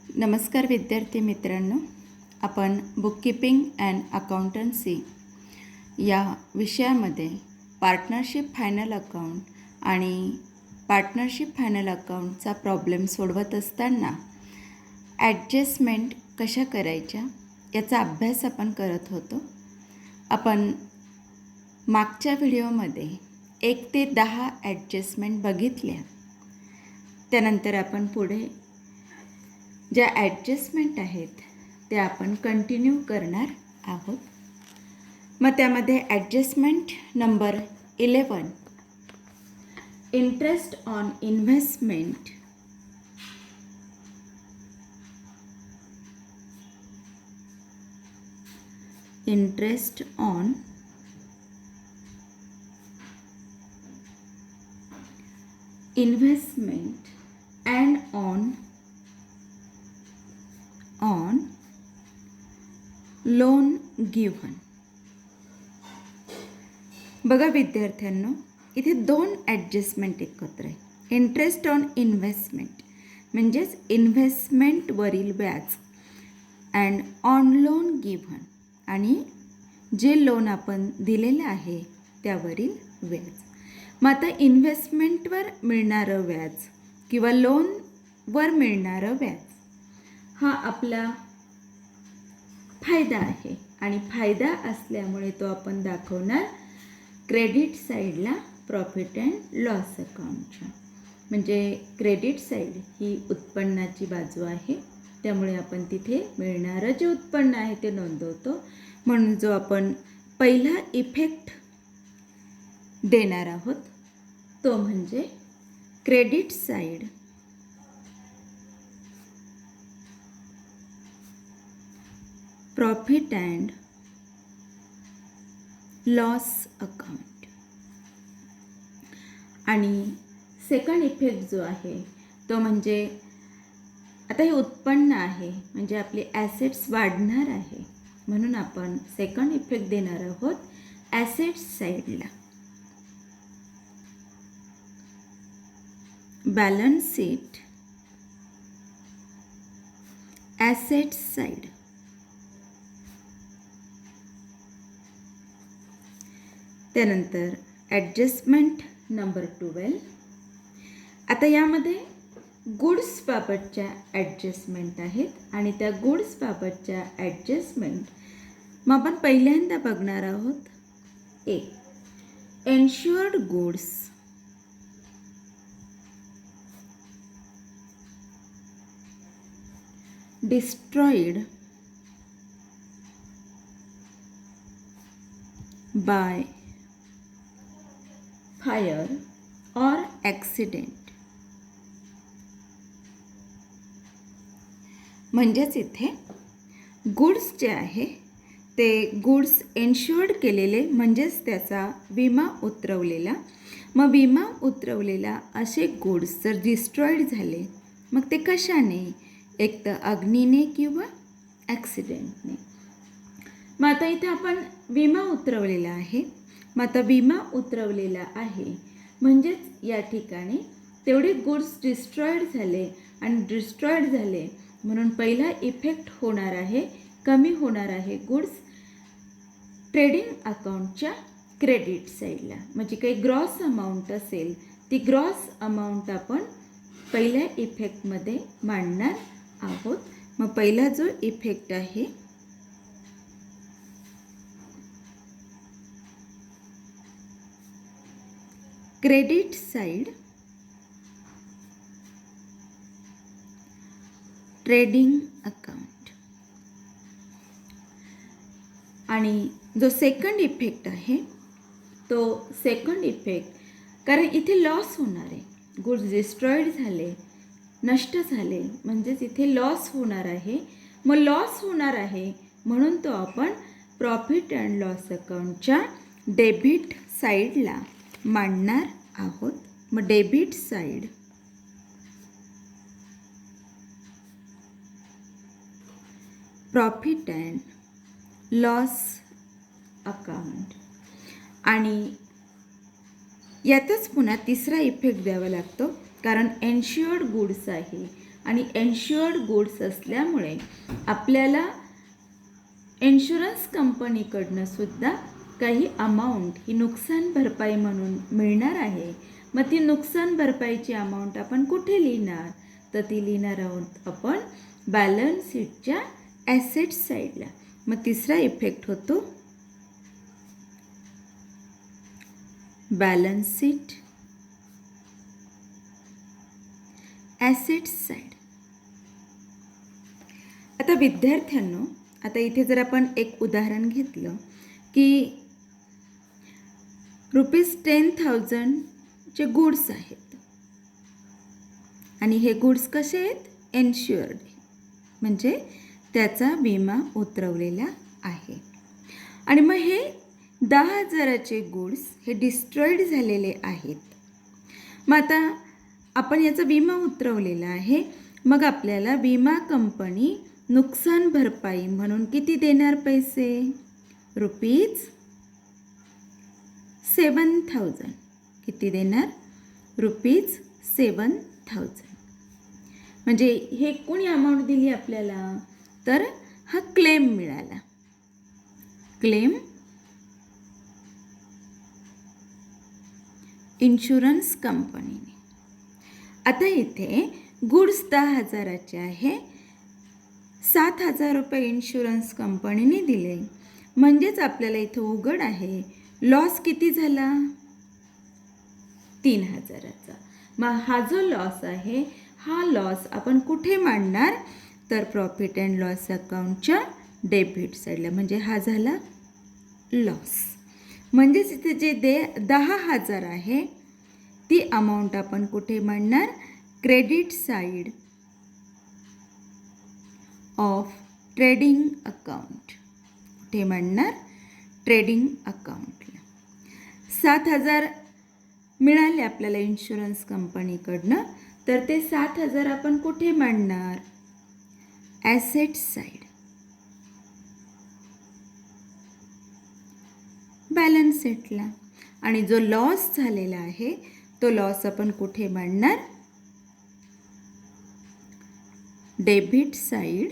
नमस्कार विद्यार्थी मित्रांनो, आपण बुककीपिंग अँड अकाउंटन्सी या विषयामध्ये पार्टनरशिप फायनल अकाउंट आणि पार्टनरशिप फायनल अकाउंटचा प्रॉब्लेम सोडवत असताना ॲडजस्टमेंट कशा करायच्या याचा अभ्यास आपण करत होतो. आपण मागच्या व्हिडिओमध्ये 1 ते 10 ॲडजस्टमेंट बघितल्या. त्यानंतर आपण पुढे ज्या ॲडजस्टमेंट आहेत त्या आपण कंटिन्यू करणार आहोत. मग त्यामध्ये adjustment number 11, interest on investment. Interest on investment and on loan given. बघा विद्यार्थ्यांनो, इथे 2 ॲडजस्टमेंट एकत्र आहे. इंटरेस्ट ऑन इन्व्हेस्टमेंट म्हणजेच इन्व्हेस्टमेंटवरील व्याज अँड ऑन लोन गिव्हन आणि जे लोन आपण दिलेलं आहे त्यावरील व्याज. मग आता इन्व्हेस्टमेंटवर मिळणारं व्याज किंवा लोनवर मिळणारं व्याज हा आपला फायदा आहे आणि फायदा असल्यामुळे तो आपण दाखवणार क्रेडिट साईडला प्रॉफिट अँड लॉस अकाउंटच्या. म्हणजे क्रेडिट साईड ही उत्पन्नाची बाजू आहे, त्यामुळे आपण तिथे मिळणारं जे उत्पन्न आहे ते नोंदवतो. म्हणून जो आपण पहिला इफेक्ट देणार आहोत तो म्हणजे credit side profit and loss account. आणि सेकंड इफेक्ट जो आहे तो म्हणजे आता हे उत्पन्न आहे म्हणजे आपले ॲसेट्स वाढणार आहे, म्हणून आपण सेकंड इफेक्ट देणार आहोत ॲसेट्स साईडला. Balance sheet assets side. त्यानंतर ॲडजस्टमेंट नंबर 12. आता यामध्ये गुड्सबाबतच्या ॲडजस्टमेंट आहेत आणि त्या गुड्सबाबतच्या ॲडजस्टमेंट मग आपण पहिल्यांदा बघणार आहोत. 1, ensured goods. Destroyed by fire और ॲक्सिडेंट. म्हणजेच इथे गुड्स जे आहे ते गुड्स एन्श्युअर्ड केलेले म्हणजेच त्याचा विमा उतरवलेला. मग विमा उतरवलेला असे गुड्स जर डिस्ट्रॉईड झाले मग ते कशाने, एक तर अग्नीने किंवा ॲक्सिडेंटने. मग आता इथे आपण विमा उतरवलेला आहे. मग आता विमा उतरवलेला आहे म्हणजेच या ठिकाणी तेवढे गुड्स डिस्ट्रॉईड झाले आणि डिस्ट्रॉईड झाले म्हणून पहिला इफेक्ट होणार आहे, कमी होणार आहे गुड्स ट्रेडिंग अकाउंटच्या क्रेडिट साईडला. म्हणजे काही ग्रॉस अमाऊंट असेल ती ग्रॉस अमाऊंट आपण पहिल्या इफेक्टमध्ये मांडणार आहोत. मग पहिला जो इफेक्ट आहे क्रेडिट साईड ट्रेडिंग अकाउंट. आणि जो सेकंड इफेक्ट आहे तो सेकंड इफेक्ट, कारण इथे लॉस होणार आहे, गुड्स डिस्ट्रॉईड झाले, नष्ट झाले म्हणजेच इथे लॉस होणार आहे. मग लॉस होणार आहे म्हणून तो आपण प्रॉफिट अँड लॉस अकाउंटच्या डेबिट साईडला मांडणार आहोत. मग debit side profit and loss account. आणि यातच पुन्हा तिसरा इफेक्ट द्यावा लागतो कारण एन्श्युअर्ड गुड्स आहे आणि इन्शुअर्ड गुड्स असल्यामुळे आपल्याला इन्शुरन्स कंपनीकडनं सुद्धा काही अमाऊंट ही नुकसान भरपाई म्हणून मिळणार आहे. मग ती नुकसान भरपाईची अमाऊंट आपण कुठे लिहिणार? तर ती लिहिणार आहोत आपण बॅलन्स शीटच्या ॲसेट साईडला. मग तिसरा इफेक्ट होतो बॅलन्स शीट ॲसेट साईड. आता विद्यार्थ्यांनो, आता इथे जर आपण एक उदाहरण घेतलं की ₹10,000चे गुड्स आहेत आणि हे गुड्स कसे आहेत? इन्शुअर्ड, म्हणजे त्याचा विमा उतरवलेला आहे. आणि मग हे 10,000चे गुड्स हे डिस्ट्रॉईड झालेले आहेत. मग आता आपण याचा विमा उतरवलेला आहे. मग आपल्याला विमा कंपनी नुकसान भरपाई म्हणून किती देणार पैसे? ₹7,000. किती देणार? ₹7,000. म्हणजे हे कोणी अमाऊंट दिली आपल्याला? तर हा क्लेम मिळाला. क्लेम इन्शुरन्स कंपनीने. आता इथे गुड्स 10,000चे आहे, 7,000 रुपये इन्शुरन्स कंपनीने दिले, म्हणजेच आपल्याला इथं उघड आहे लॉस किती झाला? 3,000चा. मग हा जो लॉस आहे हा लॉस आपण कुठे मांडणार? तर प्रॉफिट अँड लॉस अकाउंटच्या डेबिट साईडला. म्हणजे हा झाला लॉस. म्हणजेच इथे जे 10,000 आहे ती अमाऊंट आपण कुठे मांडणार? Credit side of trading account. कुठे मांडणार? ट्रेडिंग अकाउंटला. 7,000 मिळाले आपल्याला इन्शुरन्स कंपनीकडनं, तर ते 7,000 आपण कुठे मांडणार? ॲसेट साईड, बॅलन्स शीटला. आणि जो लॉस झालेला आहे तो लॉस आपण कुठे मांडणार? Debit side,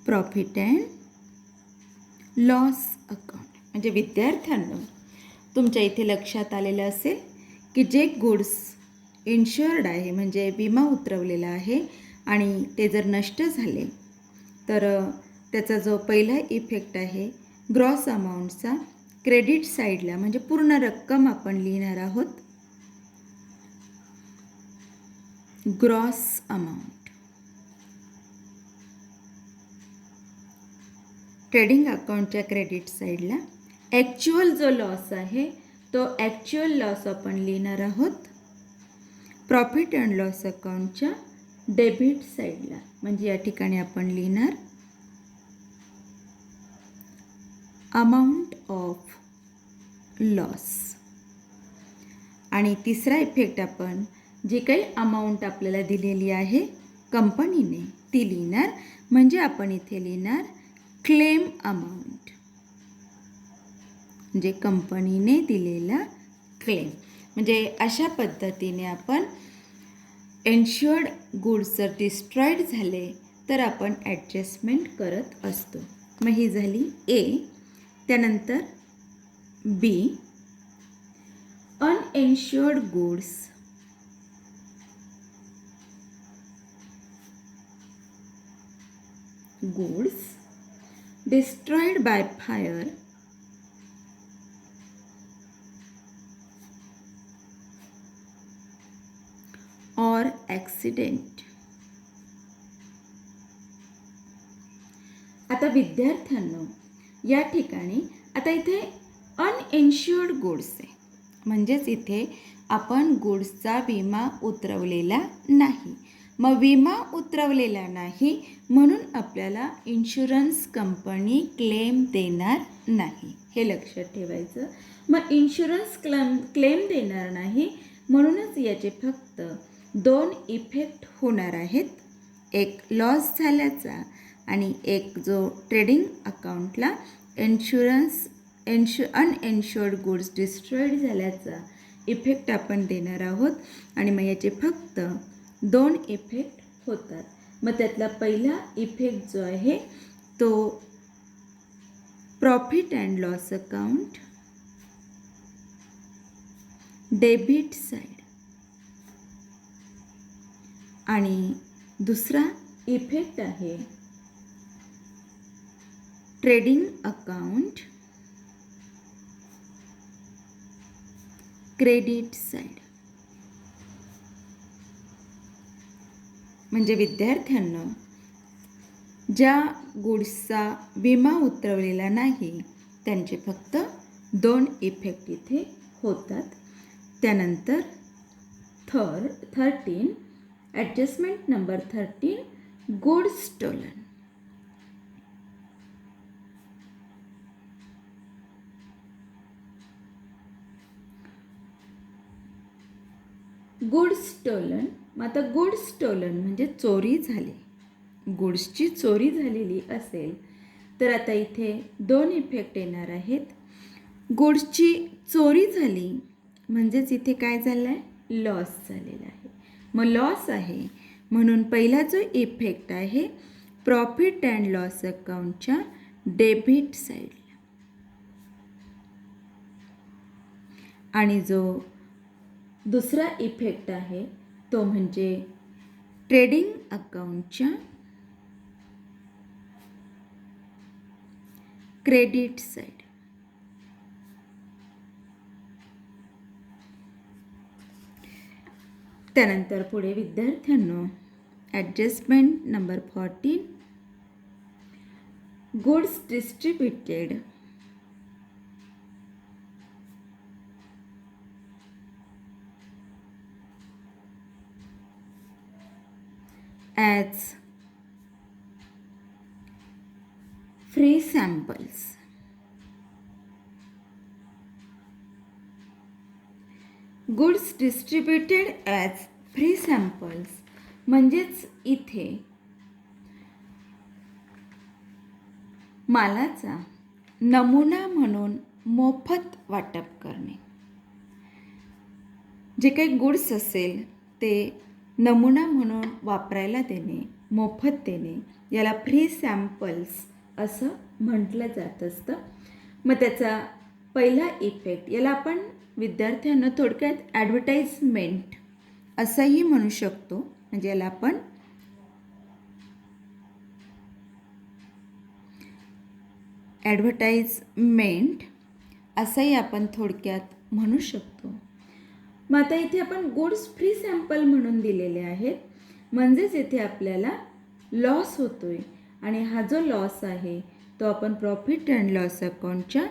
profit and loss account. म्हणजे विद्यार्थ्यांनो, तुमच्या इथे लक्षात आलेलं असेल की जे गुड्स इन्शुअर्ड आहे म्हणजे विमा उतरवलेला आहे आणि ते जर नष्ट झाले तर त्याचा जो पहिला इफेक्ट आहे ग्रॉस अमाऊंटचा, क्रेडिट साईडला म्हणजे पूर्ण रक्कम आपण लिहिणार आहोत ग्रॉस अमाऊंट. ट्रेडिंग अकाउंटच्या क्रेडिट साईडला ॲक्च्युअल जो लॉस आहे तो ॲक्च्युअल लॉस आपण लिहिणार आहोत प्रॉफिट अँड लॉस अकाउंटच्या डेबिट साईडला. म्हणजे या ठिकाणी आपण लिहिणार अमाऊंट ऑफ लॉस. आणि तिसरा इफेक्ट आपण जी काही अमाऊंट आपल्याला दिलेली आहे कंपनीने ती लिहिणार. म्हणजे आपण इथे लिहिणार क्लेम अमाऊंट, म्हणजे कंपनीने दिलेला क्लेम. म्हणजे अशा पद्धतीने आपण इन्शुअर्ड गुड्स जर डिस्ट्रॉईड झाले तर आपण ॲडजस्टमेंट करत असतो. मग ही झाली ए. त्यानंतर बी, अनइन्शुअर्ड goods destroyed by fire or accident. आता विद्यार्थ्यांनो, या ठिकाणी आता इथे अनइन्शुअर्ड गुड्स आहे, म्हणजेच इथे आपण गुड्सचा विमा उतरवलेला नाही. मग विमा उतरवलेला नाही म्हणून आपल्याला इन्शुरन्स कंपनी क्लेम देणार नाही, हे लक्षात ठेवायचं. मग इन्शुरन्स क्लेम देणार नाही म्हणूनच याचे फक्त 2 इफेक्ट होणार आहेत. एक लॉस झाल्याचा आणि एक जो ट्रेडिंग अकाउंटला अनइन्शुअर्ड गुड्स डिस्ट्रॉईड झाल्याचा इफेक्ट आपण देणार आहोत. आणि मग याचे फक्त 2 इफेक्ट होतात. मग त्यातला पहिला इफेक्ट जो आहे तो profit and loss account debit side आणि दुसरा इफेक्ट आहे ट्रेडिंग अकाउंट क्रेडिट साईड. म्हणजे विद्यार्थ्यांना ज्या गुड्सचा विमा उतरवलेला नाही त्यांचे फक्त 2 इफेक्ट इथे होतात. त्यानंतर 13 adjustment number 13 goods stolen. Goods stolen. मग आता गुड्स स्टोलन म्हणजे चोरी झाली, गुड्सची चोरी झालेली असेल तर आता इथे 2 इफेक्ट येणार आहेत. गुड्सची चोरी झाली म्हणजेच इथे काय झालं आहे, लॉस झालेला आहे. मग लॉस आहे म्हणून पहिला जो इफेक्ट आहे प्रॉफिट अँड लॉस अकाउंटच्या डेबिट साईडला आणि जो दुसरा इफेक्ट आहे तो म्हणजे ट्रेडिंग अकाउंटच्या क्रेडिट साईड. त्यानंतर पुढे विद्यार्थ्यांनो adjustment number 14 goods distributed as free samples. Goods distributed as free samples म्हणजेच इथे मालाचा नमुना म्हणून मोफत वाटप करणे. जे काही गुड्स असेल ते नमुना म्हणून वापरायला देणे, मोफत देणे याला फ्री सॅम्पल्स असं म्हटलं जात असतं. मग त्याचा पहिला इफेक्ट याला आपण विद्यार्थ्यांना थोडक्यात ॲडव्हर्टाइजमेंट असंही म्हणू शकतो. म्हणजे याला आपण ॲडव्हर्टाइजमेंट असंही आपण थोडक्यात म्हणू शकतो. मग आता इथे आपण गुड्स फ्री सॅम्पल म्हणून दिलेले आहेत म्हणजेच इथे आपल्याला लॉस होतोय आणि हा जो लॉस आहे तो आपण प्रॉफिट अँड लॉस अकाउंटच्या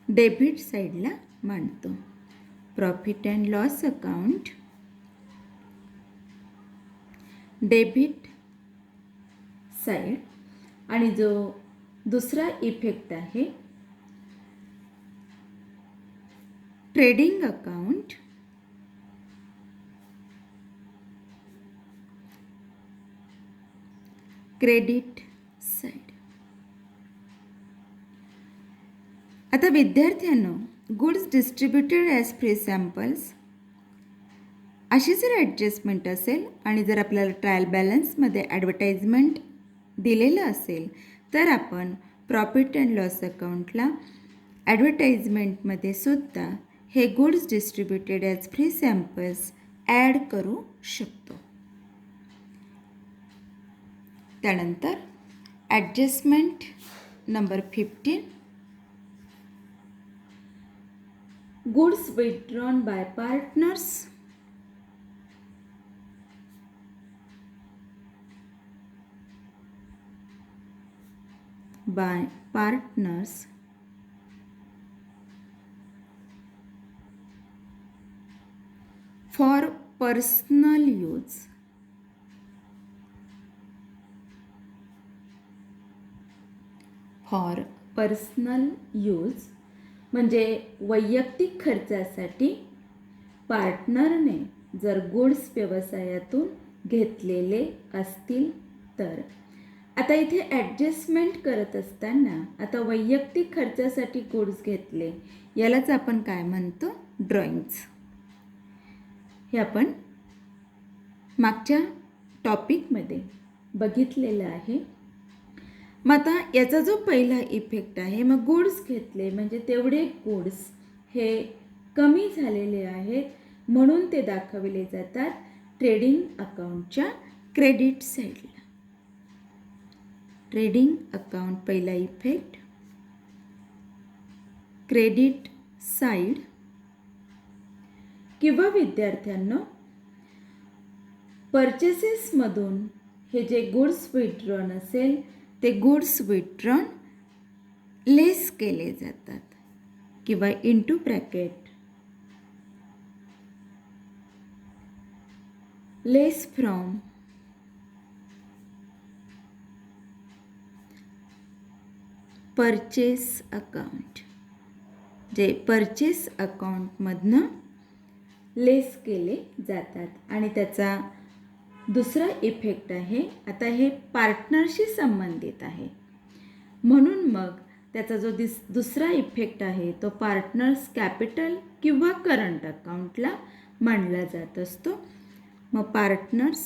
डेबिट साईडला मांडतो. Profit and loss account debit side आणि जो दुसरा इफेक्ट आहे ट्रेडिंग अकाउंट क्रेडिट साईड. आता विद्यार्थ्यांनो goods distributed as free samples अशी जर ॲडजस्टमेंट असेल आणि जर आपल्याला ट्रायल बॅलन्समध्ये ॲडव्हर्टाइजमेंट दिलेलं असेल तर आपण प्रॉफिट अँड लॉस अकाउंटला ॲडव्हर्टाइजमेंटमध्ये सुद्धा हे goods distributed as free samples add करू शकतो. त्यानंतर adjustment number 15 goods withdrawn by partners for personal use. For personal use म्हणजे वैयक्तिक खर्चासाठी पार्टनरने जर गुड्स व्यवसायातून घेतलेले असतील तर. आता इथे ॲडजस्टमेंट करत असताना आता वैयक्तिक खर्चासाठी गुड्स घेतले यालाच आपण काय म्हणतो, ड्रॉइंग्स. हे आपण मागच्या टॉपिकमध्ये बघितलेलं आहे. मग आता याचा जो पहिला इफेक्ट आहे, मग गुड्स घेतले म्हणजे तेवढे गुड्स हे कमी झालेले आहेत म्हणून ते दाखवले जातात ट्रेडिंग अकाउंटच्या क्रेडिट साईडला. ट्रेडिंग अकाउंट पहिला इफेक्ट, क्रेडिट साईड. किंवा विद्यार्थ्यांनो, परचेसेसमधून हे जे गुड्स विथड्रॉन असेल ते गुड्स विथड्रॉन लेस केले जातात किंवा into bracket less from purchase account, जे परचेस अकाउंटमधनं लेस केले जातात. आणि त्याचा दुसरा इफेक्ट आहे, आता हे पार्टनरशी संबंधित आहे म्हणून मग त्याचा जो दुसरा इफेक्ट आहे तो पार्टनर्स कॅपिटल किंवा करंट अकाउंटला मानला जात असतो. मग पार्टनर्स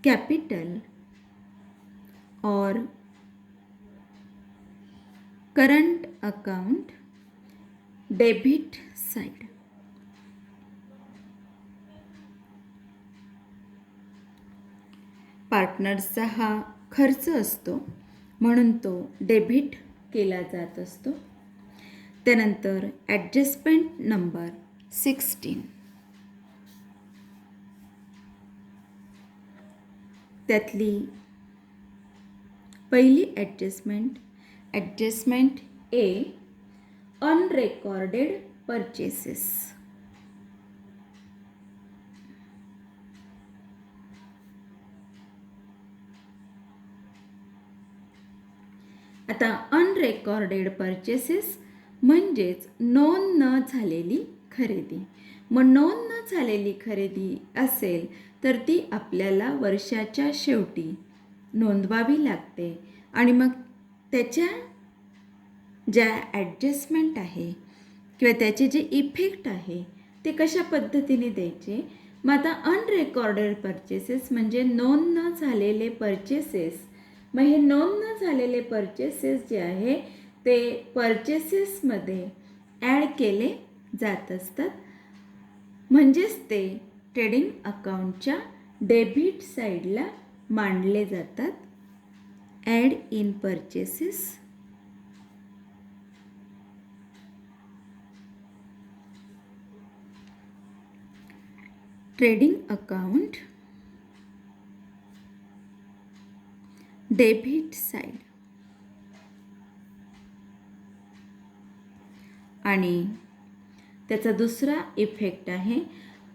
कॅपिटल और करंट अकाउंट डेबिट साइड. पार्टनर्सचा हा खर्च असतो म्हणून तो डेबिट केला जात असतो. त्यानंतर ॲडजस्टमेंट नंबर 16, त्यातली पहिली ॲडजस्टमेंट ए, अनरेकॉर्डेड परचेसेस. आता अनरेकॉर्डेड परचेसेस म्हणजेच नोंद न झालेली खरेदी. मग नोंद न झालेली खरेदी असेल तर ती आपल्याला वर्षाच्या शेवटी नोंदवावी लागते. आणि मग त्याच्या ज्या ॲडजस्टमेंट आहे किंवा त्याचे जे इफेक्ट आहे ते कशा पद्धतीने द्यायचे. मग आता अनरेकॉर्डेड परचेसेस म्हणजे नोंद न झालेले परचेसेस. मग हे नोंद न झालेले परचेसेस जे आहे ते परचेसेसमध्ये ॲड केले जात असतात म्हणजेच ते ट्रेडिंग अकाउंटच्या डेबिट साईडला मांडले जातात. Add in purchases trading account debit side. आणि त्याचा दुसरा इफेक्ट आहे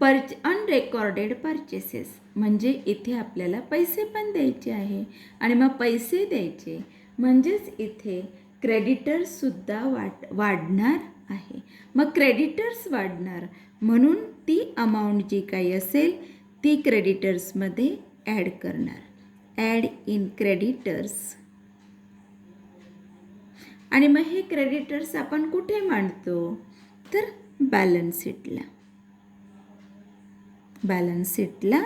अनरेकॉर्डेड परचेसेस म्हणजे इथे आपल्याला पैसे पण द्यायचे आहे आणि मग पैसे द्यायचे म्हणजेच इथे क्रेडिटर्ससुद्धा वाढणार आहे. मग क्रेडिटर्स वाढणार म्हणून ती अमाऊंट जी काही असेल ती क्रेडिटर्समध्ये ॲड करणार. Add in creditors. आणि मग हे क्रेडिटर्स आपण कुठे मांडतो तर बॅलन्स शीटला. बॅलन्स शीटला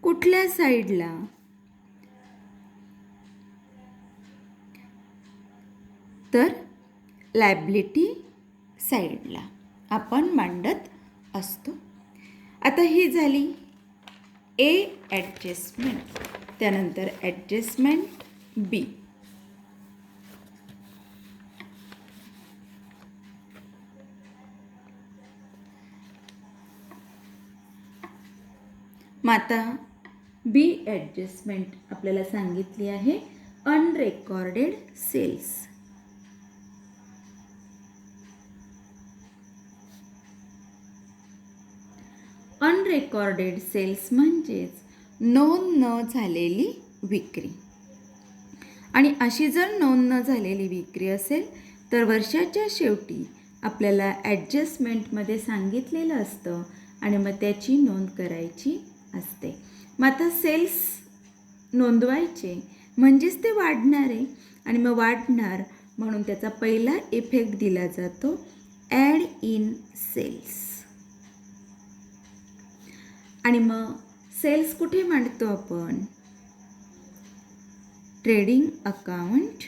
कुठल्या साईडला तर लायबिलिटी साईडला आपण मांडत असतो. आता ही झाली ए ॲडजस्टमेंट. त्यानंतर ॲडजस्टमेंट बी. मग आता बी ॲडजस्टमेंट आपल्याला सांगितली आहे अनरेकॉर्डेड सेल्स. अनरेकॉर्डेड सेल्स म्हणजेच नोंद न झालेली विक्री. आणि अशी जर नोंद न झालेली विक्री असेल तर वर्षाच्या शेवटी आपल्याला ॲडजस्टमेंटमध्ये सांगितलेलं असतं आणि मग त्याची नोंद करायची असते. मग आता सेल्स नोंदवायचे म्हणजेच ते वाढणार आहे आणि मग वाढणार म्हणून त्याचा पहिला इफेक्ट दिला जातो ॲड इन सेल्स. आणि मग सेल्स कुठे मांडतो आपण? Trading account,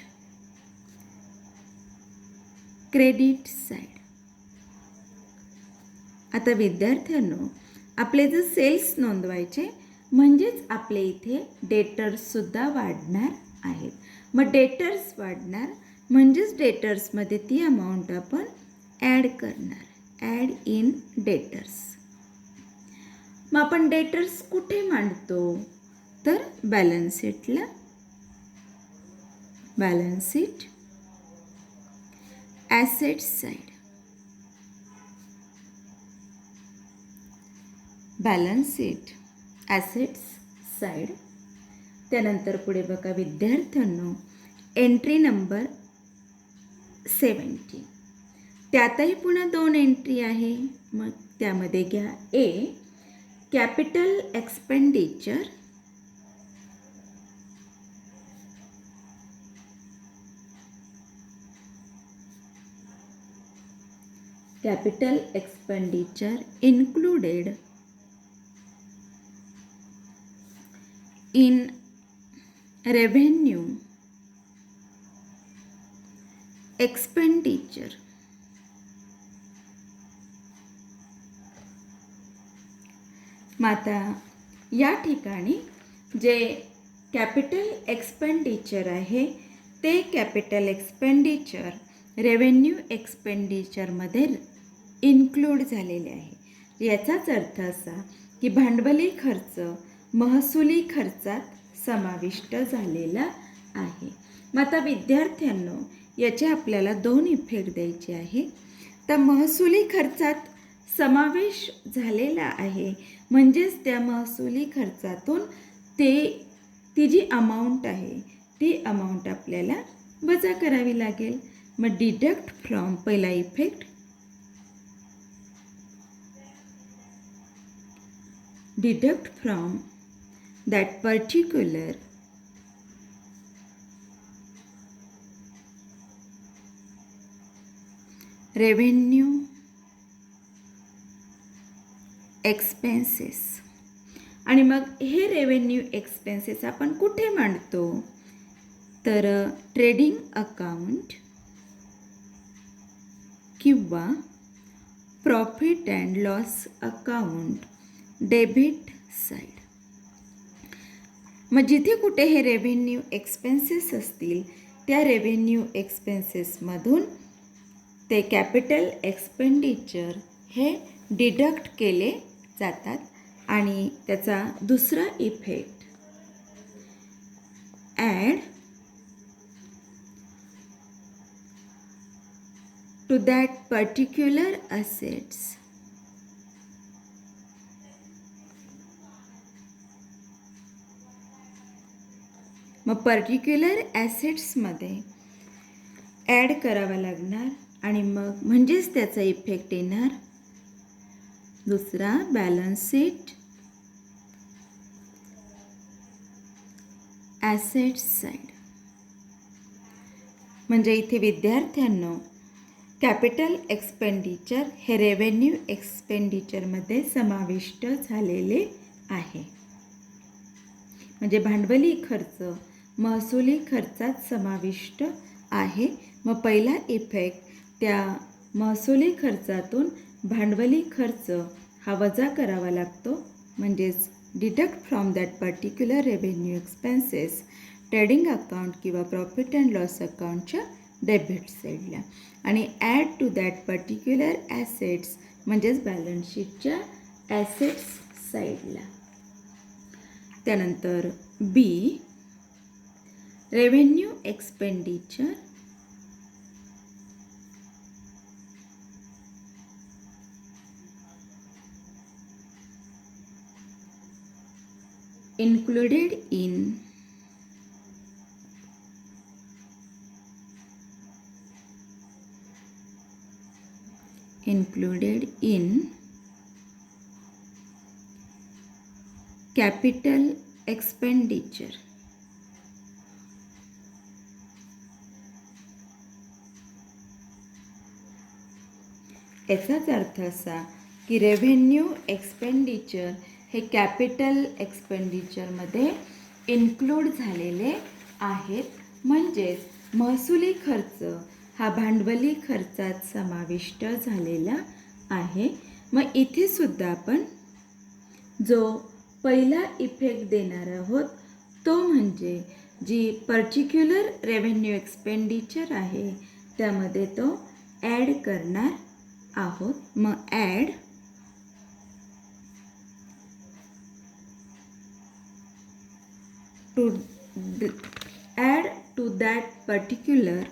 credit side. आता विद्यार्थ्यांनो, आपले जर सेल्स नोंदवायचे म्हणजेच आपले इथे डेटर्ससुद्धा वाढणार आहेत. मग डेटर्स वाढणार म्हणजेच डेटर्समध्ये ती अमाऊंट आपण ॲड करणार. Add in debtors. मग आपण डेटर्स कुठे मांडतो? तर बॅलन्स शीटला. Balance sheet, asset side. Balance sheet, assets side. त्यानंतर पुढे बघा विद्यार्थ्यांनो, एंट्री नंबर 70. त्यातही पुन्हा 2 एंट्री आहे. मग त्यामध्ये घ्या A, capital expenditure. Capital expenditure included in revenue expenditure. आता या ठिकाणी जे कॅपिटल एक्सपेंडिचर आहे ते कॅपिटल एक्सपेंडिचर रेव्हेन्यू एक्सपेंडिचरमध्ये इन्क्लूड झालेले आहे. याचाच अर्थ असा की भांडवली खर्च महसुली खर्चात समाविष्ट झालेला आहे. मग आता विद्यार्थ्यांनो, याचे आपल्याला 2 इफेक्ट द्यायचे आहे. तर महसुली खर्चात समावेश झालेला आहे म्हणजेच त्या महसुली खर्चातून ती जी अमाऊंट आहे ती अमाऊंट आपल्याला वजा करावी लागेल. मग डिडक्ट फ्रॉम, पहिला effect, deduct from that particular revenue expenses. आणि मग हे रेव्हेन्यू एक्सपेन्सेस आपण कुठे मांडतो? तर ट्रेडिंग अकाउंट किंवा profit and loss account, debit side. मग जिथे कुठे हे रेव्हेन्यू एक्सपेन्सेस असतील त्या रेव्हेन्यू एक्सपेन्सेसमधून ते कॅपिटल एक्सपेंडिचर हे डिडक्ट केले जातात. आणि त्याचा दुसरा effect, add to that particular assets. मग पर्टिक्युलर ॲसेट्समध्ये ॲड करावा लागणार आणि मग म्हणजेच त्याचा इफेक्ट येणार दुसरा, बॅलन्स शीट, ॲसेट्स साईड. म्हणजे इथे विद्यार्थ्यांनो, कॅपिटल एक्सपेंडिचर हे रेव्हेन्यू एक्सपेंडिचरमध्ये समाविष्ट झालेले आहे. म्हणजे भांडवली खर्च महसुली खर्चात समाविष्ट आहे. मग पहिला इफेक्ट, त्या महसुली खर्चातून भांडवली खर्च हा वजा करावा लागतो म्हणजेच deduct from that particular revenue expenses trading account किंवा प्रॉफिट अँड लॉस अकाउंटच्या डेबिट साईडला. आणि add to that particular assets म्हणजेच बॅलन्स शीटच्या ॲसेट्स साईडला. त्यानंतर B, revenue expenditure included in capital expenditure. याचाच अर्थ असा की रेव्हेन्यू एक्सपेंडिचर हे कॅपिटल एक्सपेंडिचरमध्ये इन्क्लूड झालेले आहेत. म्हणजेच महसुली खर्च हा भांडवली खर्चात समाविष्ट झालेला आहे. मग इथे सुद्धा आपण जो पहिला इफेक्ट देणार आहोत तो म्हणजे जी पर्टिक्युलर रेव्हेन्यू एक्सपेंडिचर आहे त्यामध्ये तो ॲड करणार आहोत. मग add to that particular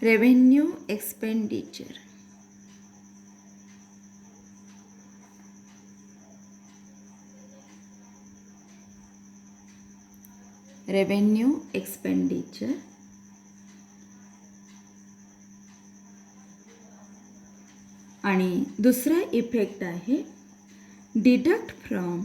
revenue expenditure. Revenue expenditure आणि दुसरा इफेक्ट आहे deduct from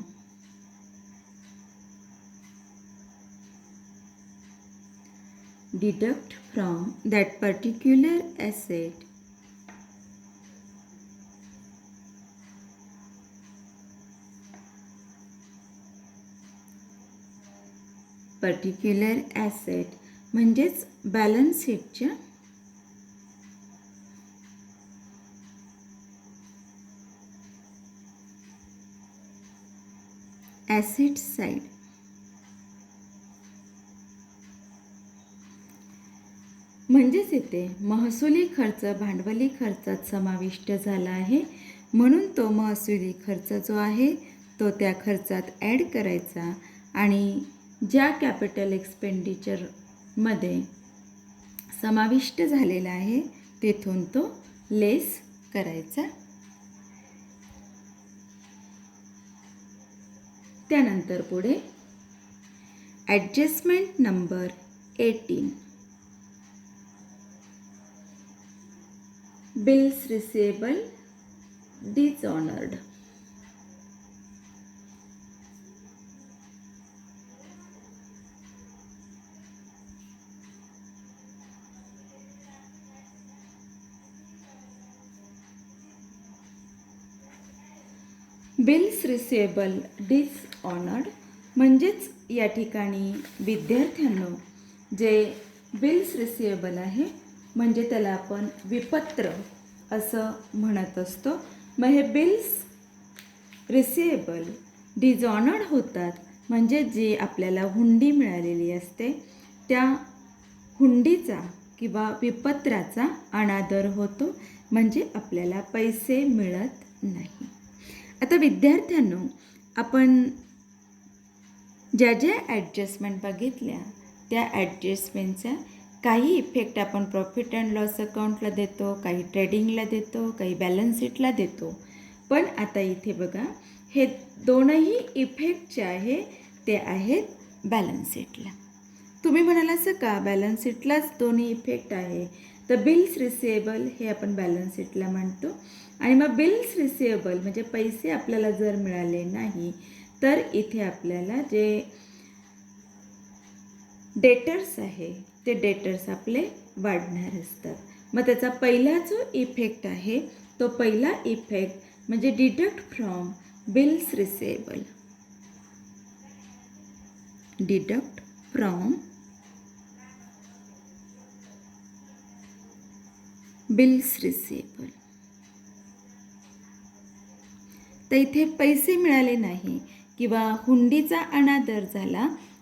that particular asset म्हणजेच बॅलन्स शीटच्या ॲसेट साईड. म्हणजेच इथे महसुली खर्च भांडवली खर्चात समाविष्ट झाला आहे म्हणून तो महसुली खर्च जो आहे तो त्या खर्चात ॲड करायचा आणि ज्या कॅपिटल एक्सपेंडिचरमध्ये समाविष्ट झालेला आहे तेथून तो लेस करायचा. त्यानंतर पुढे adjustment number 18 bills receivable dishonoured. Bills receivable dishonoured म्हणजेच या ठिकाणी विद्यार्थ्यांनो जे बिल्स रिसिवेबल आहे म्हणजे त्याला आपण विपत्र असं म्हणत असतो. मग हे बिल्स रिसिवेबल डिसऑनर्ड होतात म्हणजे जी आपल्याला हुंडी मिळालेली असते त्या हुंडीचा किंवा विपत्राचा अनादर होतो म्हणजे आपल्याला पैसे मिळत नाही. आता विद्यार्थ्यांनो आपण ज्या ज्या ॲडजस्टमेंट बघितल्या त्या ॲडजस्टमेंटचा काही इफेक्ट आपण प्रॉफिट अँड लॉस अकाउंटला देतो, काही ट्रेडिंगला देतो, काही बॅलन्स शीटला देतो. पण आता इथे बघा हे दोनही इफेक्ट जे आहे ते आहेत बॅलन्स शीटला. तुम्ही म्हणाल असं का बॅलन्स शीटलाच दोन्ही इफेक्ट आहे तर बिल्स रिसिवेबल हे आपण बॅलन्स शीटला म्हणतो आणि मग बिल्स रिसिवेबल म्हणजे पैसे आपल्याला जर मिळाले नाही तर इथे आपल्याला जे डेटर्स आहे ते डेटर्स आपले वाढणार असतात. मग त्याचा पहिला जो इफेक्ट आहे तो पहिला इफेक्ट म्हणजे deduct from bills receivable. Deduct from bills receivable. तर इथे पैसे मिळाले नाही किंवा हुंडीचा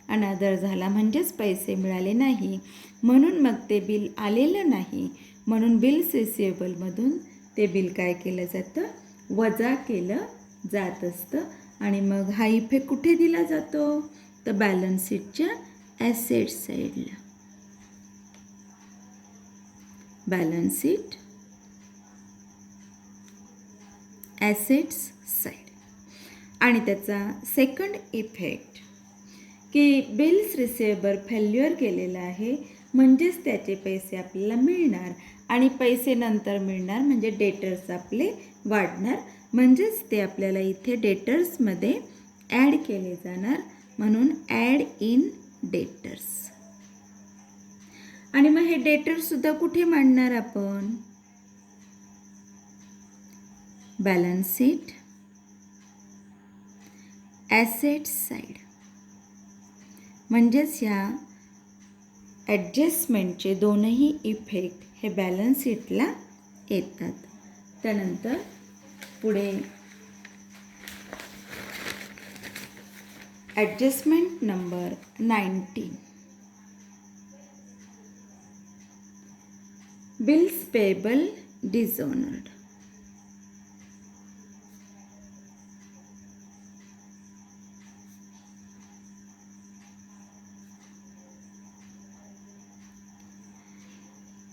अनादर झाला म्हणजेच पैसे मिळाले नाही म्हणून मग ते बिल आलेलं नाही म्हणून बिल्स रिसिवेबलमधून ते बिल काय केलं जातं वजा केलं जात असतं आणि मग हा इफेक्ट कुठे दिला जातो तर बॅलन्स शीटच्या ॲसेट साईडला. Balance sheet assets side. आणि त्याचा सेकंड इफेक्ट की बिल्स रिसिवेबल फेल्युअर केलेला आहे म्हणजेच त्याचे पैसे आपल्याला मिळणार आणि पैसे नंतर मिळणार म्हणजे डेटर्स आपले वाढणार म्हणजेच ते आपल्याला इथे डेटर्समध्ये ॲड केले जाणार म्हणून ॲड इन डेटर्स. आणि मग हे डेटर्ससुद्धा कुठे मांडणार आपण बॅलन्स शीट, ॲसेट साईड. म्हणजेच ह्या ॲडजस्टमेंटचे दोनही इफेक्ट हे बॅलन्स शीटला येतात. त्यानंतर पुढे adjustment number 19, bills payable dishonoured.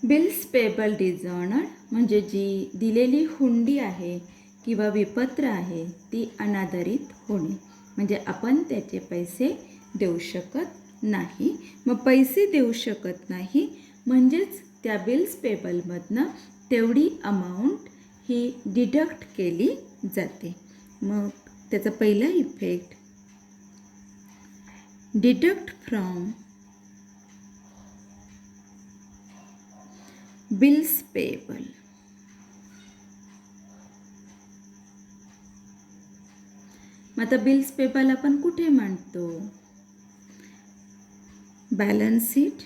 Bills payable dishonoured म्हणजे जी दिलेली हुंडी आहे किंवा विपत्र आहे ती अनादरित होणे, म्हणजे आपण त्याचे पैसे देऊ शकत नाही. मग पैसे देऊ शकत नाही म्हणजेच त्या बिल्स पेएबलमधनं तेवढी अमाऊंट ही डिडक्ट केली जाते. मग त्याचा पहिला effect, deduct from bills payable. मग आता बिल्स पेएबल आपण कुठे मांडतो? Balance sheet,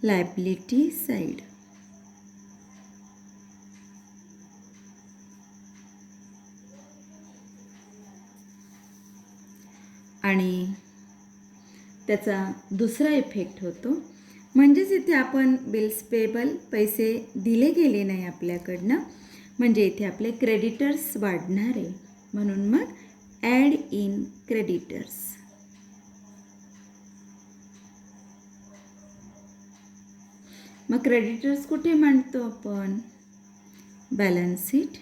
liability side. आणि त्याचा दुसरा इफेक्ट होतो, म्हणजेच इथे आपण बिल्स पेएबल पैसे दिले गेले नाही आपल्याकडनं, म्हणजे इथे आपले क्रेडिटर्स वाढणार आहे. म्हणून मग ॲड इन क्रेडिटर्स. मग क्रेडिटर्स कुठे मांडतो आपण? Balance sheet,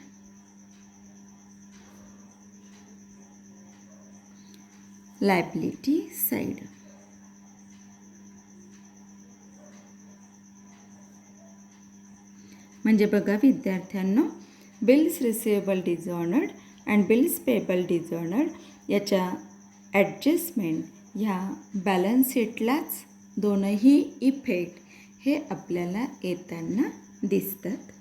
liability side. म्हणजे बघा विद्यार्थ्यांनो, bills receivable dishonoured and bills payable dishonoured याच्या ॲडजस्टमेंट ह्या बॅलन्स शीटलाच दोनही इफेक्ट हे आपल्याला येताना दिसतात.